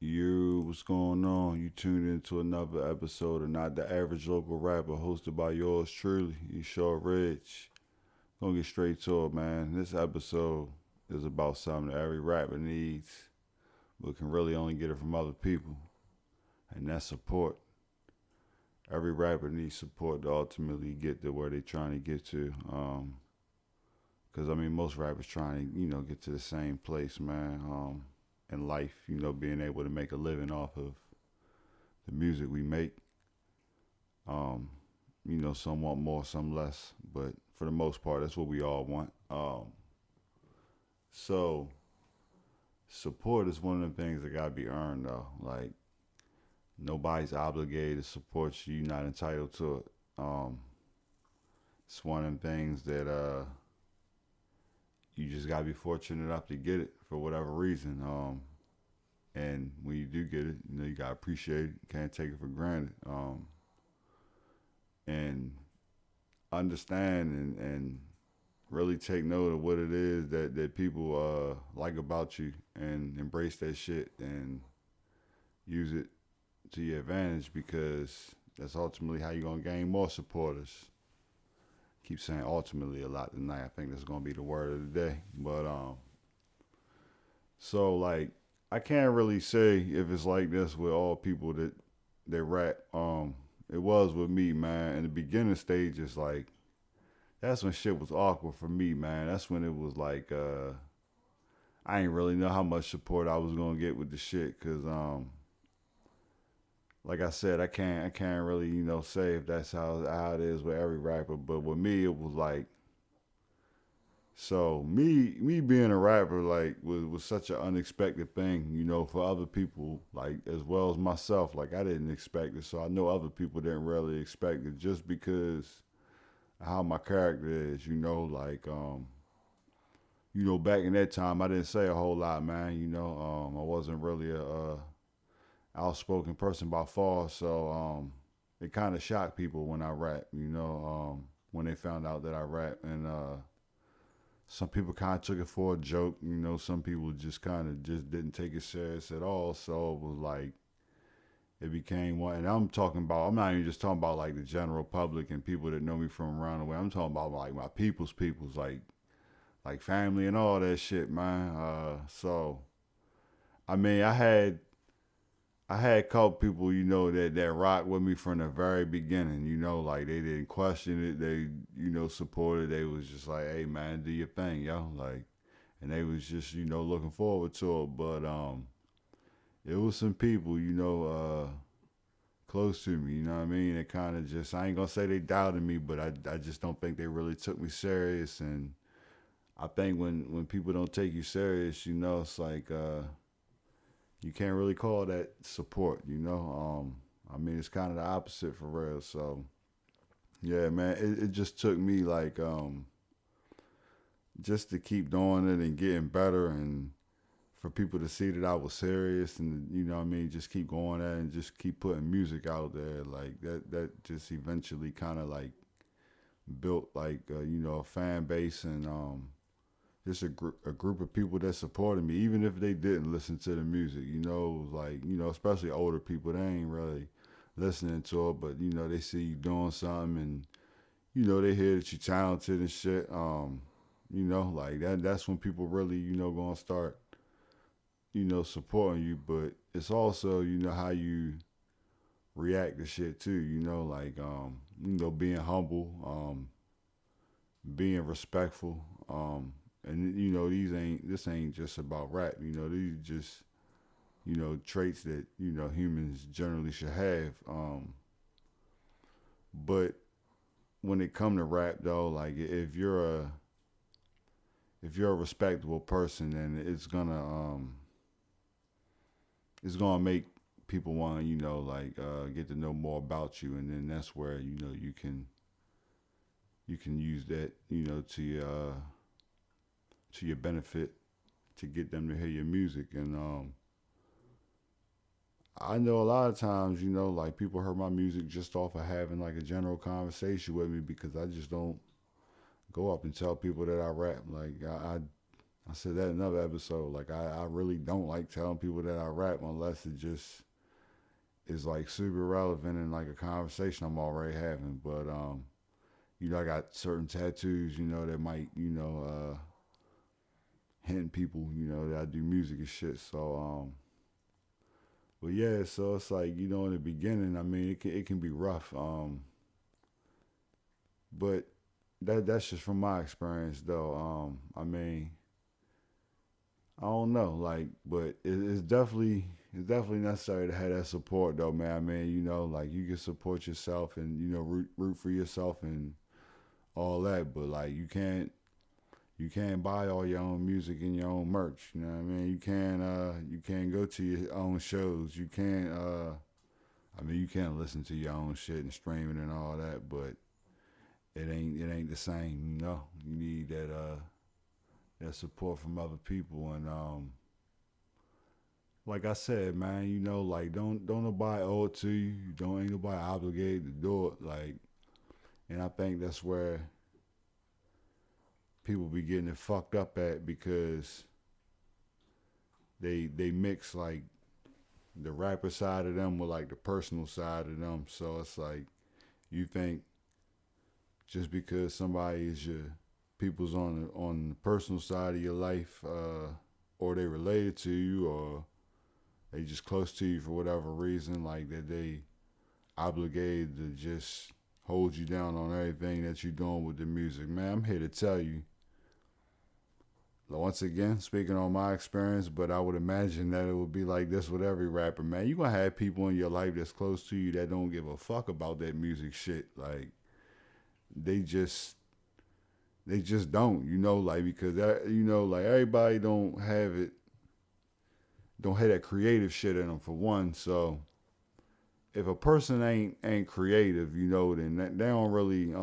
What's going on? You tuned into another episode of Not the Average Local Rapper, hosted by yours truly, Eshaw Rich. Gonna get straight to it, man. This episode is about something that every rapper needs, but can really only get it from other people, and that's support. Every rapper needs support to ultimately get to where they're trying to get to. Cause I mean, most rappers trying to get to the same place, man. In life, being able to make a living off of the music we make. Um, some want more, some less, but for the most part, that's what we all want. So support is one of the things that gotta be earned, though. Like nobody's obligated to support you; you're not entitled to it. It's one of the things that you just gotta be fortunate enough to get it for whatever reason. And when you do get it, you gotta appreciate it. You can't take it for granted. And understand and really take note of what it is that people like about you and embrace that shit and use it to your advantage because that's ultimately how you're gonna gain more supporters. Keep saying ultimately a lot tonight. I think that's gonna be the word of the day. But so like I can't really say if it's like this with all people that rap. It was with me, man. In the beginning stages, like that's when shit was awkward for me, man. That's when it was like I ain't really know how much support I was gonna get with the shit, cause like I said, I can't really say if that's how it is with every rapper, but with me it was like so me being a rapper like was such an unexpected thing, for other people like as well as myself. Like I didn't expect it, so I know other people didn't really expect it just because of how my character is, like back in that time I didn't say a whole lot, man. I wasn't really a outspoken person by far, so it kind of shocked people when I rap, when they found out that I rap and some people kind of took it for a joke. Some people just kind of just didn't take it serious at all. So it was like it became one. And I'm talking about. I'm not even just talking about like the general public and people that know me from around the way. I'm talking about like my people's like family and all that shit, man. So I mean, I had a couple people, that rocked with me from the very beginning. Like they didn't question it. They, supported. They was just like, "Hey, man, do your thing, yo." Like, and they was just, looking forward to it. But it was some people, close to me. You know what I mean? They kind of just, I ain't gonna say they doubted me, but I just don't think they really took me serious. And I think when people don't take you serious, it's like. You can't really call that support. I mean, it's kind of the opposite for real. So, yeah, man, it just took me like just to keep doing it and getting better and for people to see that I was serious and what I mean, just keep going at it and just keep putting music out there like that just eventually kind of like built like a fan base and just a group of people that supported me, even if they didn't listen to the music. It was like especially older people, they ain't really listening to it, but they see you doing something and they hear that you're talented and shit. Like that. That's when people really gonna start supporting you. But it's also how you react to shit too. Like being humble, being respectful. And this ain't just about rap. These just traits that humans generally should have. But when it come to rap though, like if you're a respectable person, then it's gonna make people want to like get to know more about you, and then that's where you can use that to your benefit to get them to hear your music. And I know a lot of times, like people heard my music just off of having like a general conversation with me because I just don't go up and tell people that I rap. Like I said that in another episode. Like I really don't like telling people that I rap unless it just is like super relevant in like a conversation I'm already having. But I got certain tattoos, that might, hint people, that I do music and shit. So but yeah, so it's like, in the beginning, I mean, it can be rough. But that's just from my experience though. I mean, I don't know, like, but it's definitely necessary to have that support though, man. I mean, like you can support yourself and root for yourself and all that, but like you can't buy all your own music and your own merch. You know what I mean? You can't go to your own shows. You can't you can't listen to your own shit and stream it and all that, but it ain't the same. You need that support from other people. And like I said, man, like don't nobody owe it to you. Don't Ain't nobody obligated to do it. Like, and I think that's where people be getting it fucked up at, because they mix like the rapper side of them with like the personal side of them. So it's like you think just because somebody is your people's on the personal side of your life, or they related to you, or they just close to you for whatever reason, like that they obligated to just hold you down on everything that you're doing with the music. Man, I'm here to tell you, once again, speaking on my experience, but I would imagine that it would be like this with every rapper, man. You're going to have people in your life that's close to you that don't give a fuck about that music shit. Like, they just don't, like, because like everybody don't have that creative shit in them, for one. So if a person ain't creative, then they don't really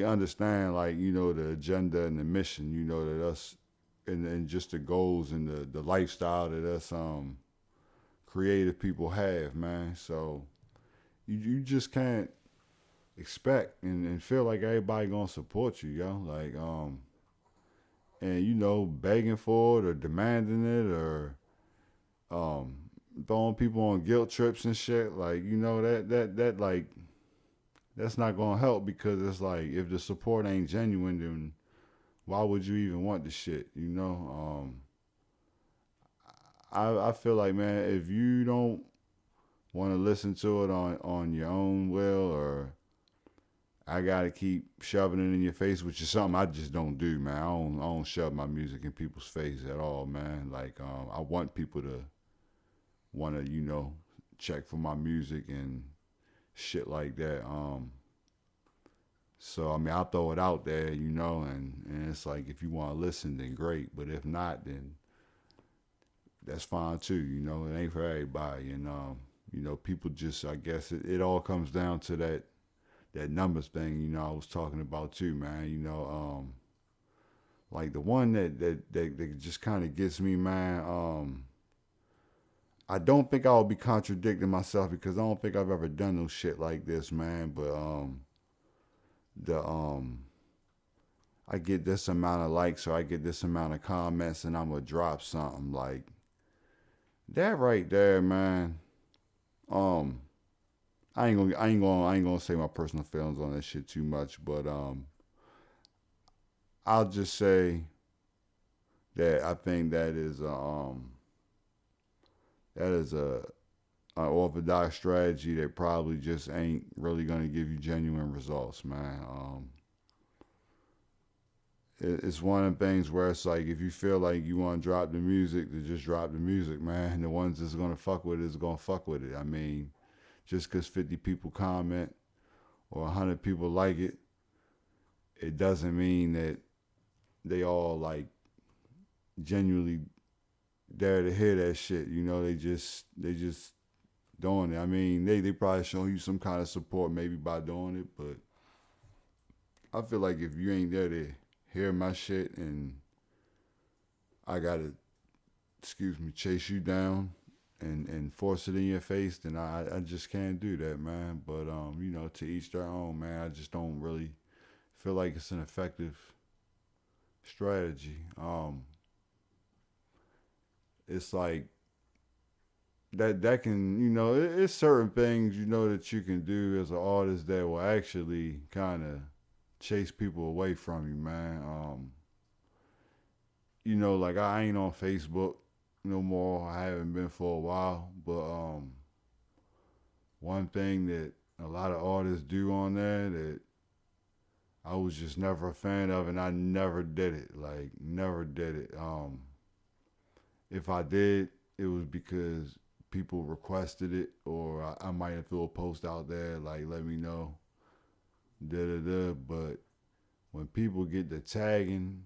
understand, like, the agenda and the mission, that us, and just the goals and the lifestyle that us creative people have, man. So you just can't expect and feel like everybody gonna support you, yo. Like, and begging for it or demanding it, or um throwing people on guilt trips and shit, like, that like, that's not gonna help, because it's like, if the support ain't genuine, then why would you even want the shit? I feel like, man, if you don't want to listen to it on your own will, or I gotta keep shoving it in your face, which is something I just don't do, man. I don't shove my music in people's face at all, man. Like, I want people to want to, check for my music and shit like that. So I mean, I'll throw it out there, and it's like, if you want to listen, then great. But if not, then that's fine too. It ain't for everybody, and people just, I guess it all comes down to that numbers thing. I was talking about too, man. Like the one that just kind of gets me, man. I don't think I'll be contradicting myself, because I don't think I've ever done no shit like this, man. But the I get this amount of likes, or I get this amount of comments, and I'm gonna drop something like that right there, man. Um, I ain't gonna say my personal feelings on that shit too much, but I'll just say that I think that is a unorthodox strategy that probably just ain't really gonna give you genuine results, man. It's one of the things where it's like, if you feel like you want to drop the music, to just drop the music, man. The ones that's gonna fuck with it is gonna fuck with it. I mean, just because 50 people comment or 100 people like it, it doesn't mean that they all like genuinely there to hear that shit. They just doing it. I mean, they probably showing you some kind of support maybe by doing it, but I feel like if you ain't there to hear my shit, and I gotta, excuse me, chase you down and force it in your face, then I just can't do that, man. But to each their own, man. I just don't really feel like it's an effective strategy. It's like that can, it's certain things, that you can do as an artist that will actually kind of chase people away from you, man. Like I ain't on Facebook no more. I haven't been for a while, but one thing that a lot of artists do on there that I was just never a fan of, and I never did it. Like never did it. If I did, it was because people requested it, or I might have threw a post out there like, let me know, da da da. But when people get to tagging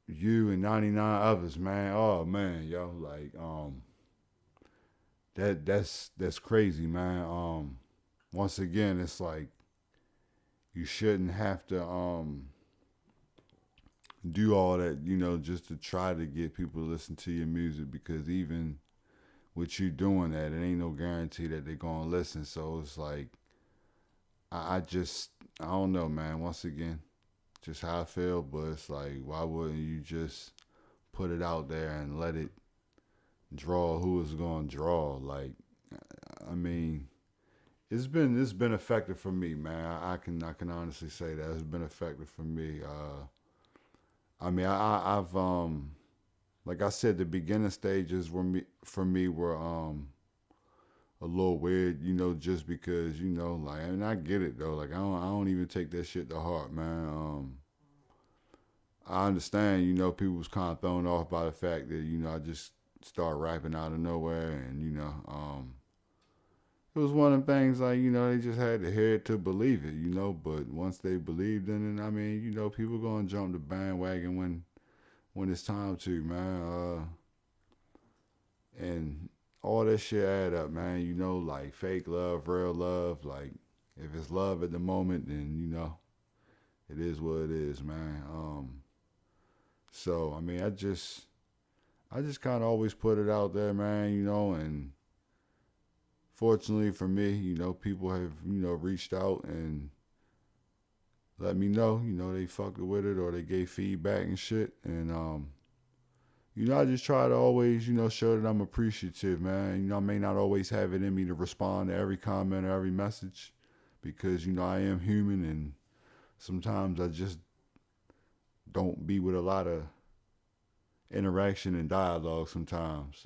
you and 99 others, man, oh man, yo, like that's crazy, man. Once again, it's like you shouldn't have to do all that, just to try to get people to listen to your music, because even with you doing that, it ain't no guarantee that they're gonna listen. So it's like I don't know, man. Once again, just how I feel, but it's like, why wouldn't you just put it out there and let it draw who it's gonna draw? Like, I mean, it's been effective for me, man. I can honestly say that it's been effective for me. I mean, I've like I said, the beginning stages were a little weird, just because, like, and I get it though. Like I don't even take that shit to heart, man. I understand, people was kind of thrown off by the fact that, I just start rapping out of nowhere, and it was one of the things, like, they just had to hear it to believe it, but once they believed in it, I mean, people gonna jump the bandwagon when it's time to, man. And all that shit add up, man. Like fake love, real love. Like if it's love at the moment, then it is what it is, man. So I mean, I just kind of always put it out there, man. And fortunately for me, people have reached out and let me know, they fucked with it or they gave feedback and shit, and I just try to always, show that I'm appreciative, man. I may not always have it in me to respond to every comment or every message because, I am human, and sometimes I just don't be with a lot of interaction and dialogue sometimes.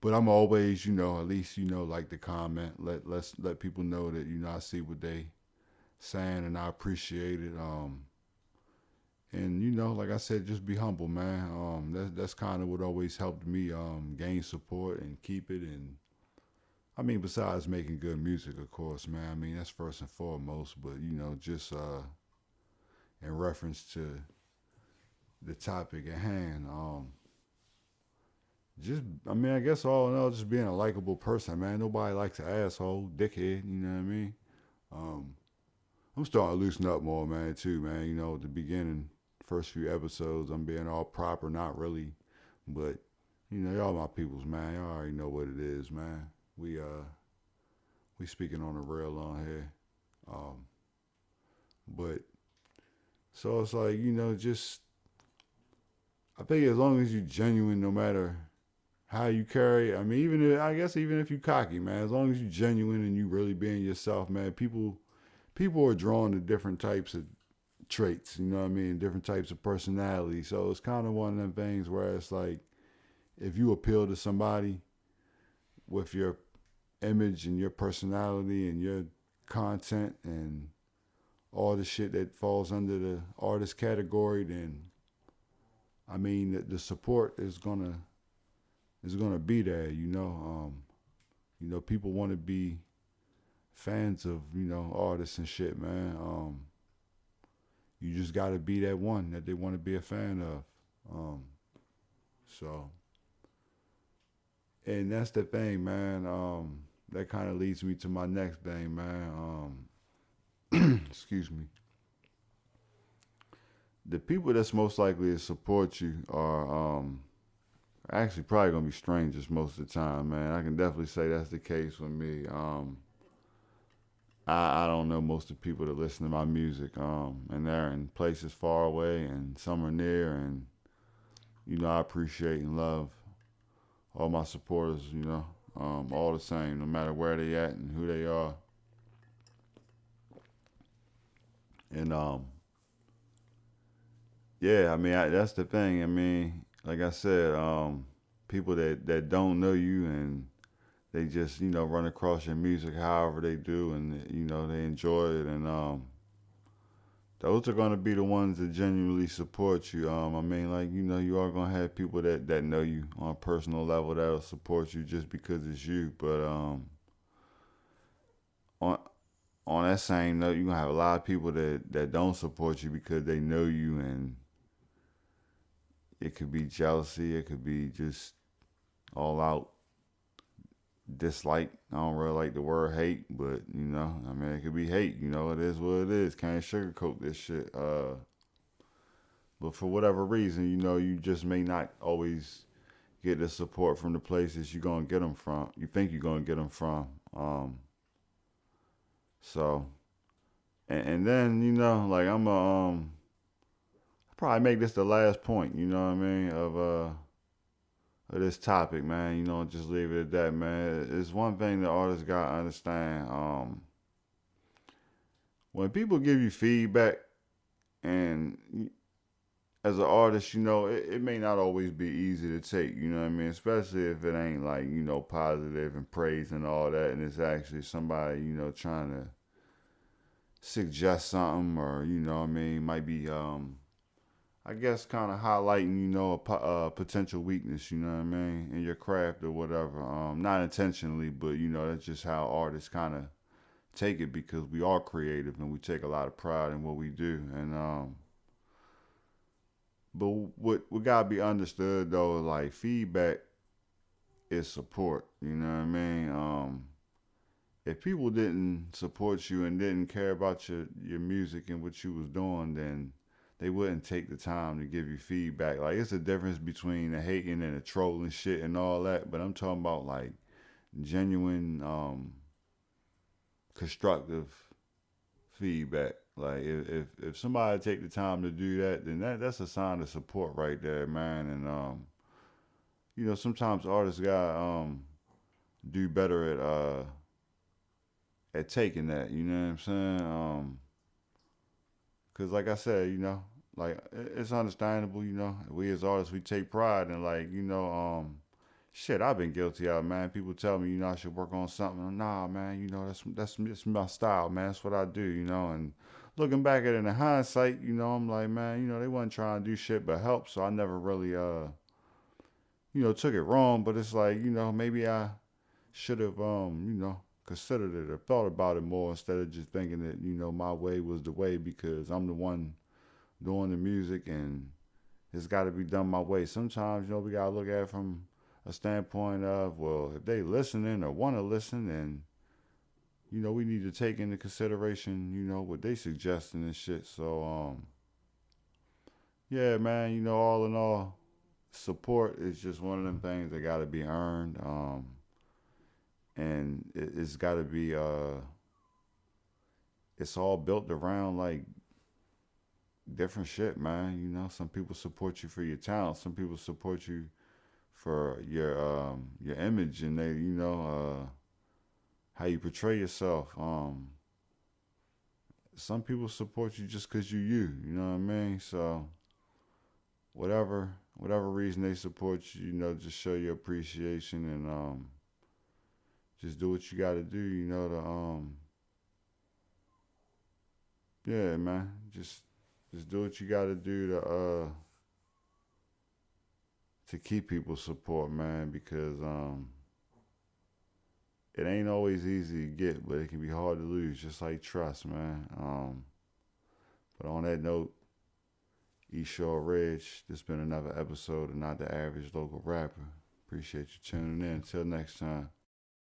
But I'm always, at least, like to comment, let people know that, I see what they saying and I appreciate it. And like I said, just be humble, man. That's kind of what always helped me gain support and keep it. And I mean, besides making good music, of course, man. I mean, that's first and foremost. But just in reference to the topic at hand, I mean, I guess all in all, just being a likable person, man. Nobody likes an asshole, dickhead. You know what I mean? I'm starting to loosen up more, man, too, man. At the beginning, first few episodes, I'm being all proper, not really, but y'all my peoples, man. Y'all already know what it is, man. We speaking on the real on here, but so it's like just I think as long as you genuine, no matter how you carry. I mean, even if you cocky, man, as long as you genuine and you really being yourself, man, people are drawn to different types of traits, you know what I mean, different types of personality. So it's kind of one of them things where it's like, if you appeal to somebody with your image and your personality and your content and all the shit that falls under the artist category, then I mean the support is gonna be there. People want to be fans of artists and shit, man. You just got to be that one that they want to be a fan of. So, and that's the thing, man. That kind of leads me to my next thing, man. Excuse me. The people that's most likely to support you are actually probably gonna be strangers most of the time, man. I can definitely say that's the case with me. I don't know most of the people that listen to my music, and they're in places far away and some are near, and I appreciate and love all my supporters, all the same, no matter where they at and who they are. And yeah, I mean, that's the thing. I mean, like I said, people that don't know you and they just run across your music however they do, and they enjoy it, and those are gonna be the ones that genuinely support you. I mean, like you are gonna have people that know you on a personal level that'll support you just because it's you. But on on that same note, you're gonna have a lot of people that don't support you because they know you, and it could be jealousy, it could be just all out dislike. I don't really like the word hate, but I mean, it could be hate. It is what it is. Can't sugarcoat this shit. But for whatever reason, you just may not always get the support from the places you're gonna get them from. You think you're gonna get them from. So, and then like I'm a I'll probably make this the last point. You know what I mean of this topic, man. Just leave it at that, man. It's one thing that artists gotta understand. When people give you feedback, and as an artist, it may not always be easy to take. You know what I mean? Especially if it ain't like positive and praise and all that, and it's actually somebody trying to suggest something, or what I mean, might be I guess kind of highlighting, a potential weakness, you know what I mean, in your craft or whatever. Not intentionally, but that's just how artists kind of take it, because we are creative and we take a lot of pride in what we do. And but what gotta be understood though, like feedback is support. You know what I mean? If people didn't support you and didn't care about your music and what you was doing, then they wouldn't take the time to give you feedback. Like, it's a difference between the hating and the trolling shit and all that, but I'm talking about like genuine, constructive feedback. Like, if somebody take the time to do that, then that's a sign of support right there, man. And sometimes artists got do better at taking that. You know what I'm saying? Cause like I said, like it's understandable. We as artists, we take pride in, like, shit. I've been guilty of, man. People tell me, I should work on something. Nah, man. That's my style, man. That's what I do. And looking back at it in hindsight, I'm like, man, they wasn't trying to do shit but help. So I never really took it wrong. But it's like, maybe I should have considered it or thought about it more, instead of just thinking that my way was the way because I'm the one doing the music and it's got to be done my way. Sometimes we got to look at it from a standpoint of, well, if they listening or want to listen, then we need to take into consideration what they suggesting and shit. So yeah, man, all in all, support is just one of them things that got to be earned. And it's got to be it's all built around like different shit, man. Some people support you for your talent, some people support you for your image, and they how you portray yourself. Some people support you just because you know what I mean. So whatever reason they support you, just show your appreciation, and just do what you got to do, to yeah, man, just do what you got to do to keep people support, man, because it ain't always easy to get, but it can be hard to lose, just like trust, man. But on that note, East Shore Ridge, this has been another episode of Not the Average Local Rapper. Appreciate you tuning in. Until next time.